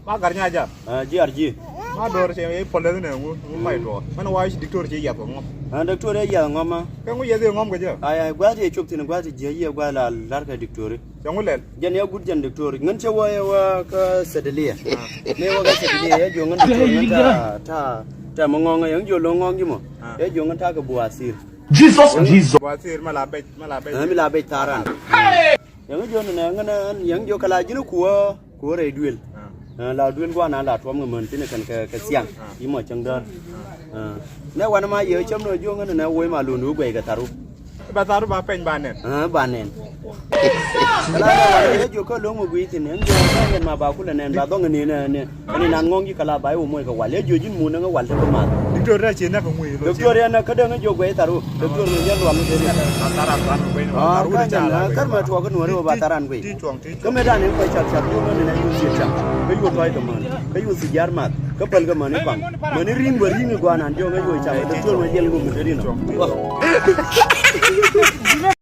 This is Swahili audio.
ma garnya aja GRG ma dor che e polle ne ngu mai do man wa shi dictor che ya ko ngom doctor ya ngoma ka ngu ye de ngom ga je ay gwaje chopti ne gwaje je ye gwala larka doctor jangu len jan ya gudjan doctor ngan ce waya wa ka sadaliya ne wa ga sadaliya ya jo ngan doctor ngan ta mongonga yang jo longong gimo ya jo ngan ta ka buasir Jesus buasir malabe mi labe taran yang jo ne ngan yang jo kala jinu ko re duel la duel gwa na la twam ngan tin kan ka siang yi mo chang dar ne wana ma ye cham no jo ngan na woi ma lu nu gwe ga taru ba taru ba pen ba nen banen kala ya jo ko lo mo gwi tin en jo ka ma ba kula nen ba dong ni ne ni nan ngong gi kala ba wo mo ka wal ya jo jin mu na ga wal ta ma dictor na che na ko ngui lo doctor ya na ka da jo gwe taru doctor ni yan wal de taran ban ko ni taru ni cha kar ma to ko no ba taran gwe ko me da ne ko cha cha jo ne yu si cha ka yu toy ka man ka yu si jar mat ka pal ga man bang man ring ba ring gwa nan jo ga jo cha doctor ma jel go mu de no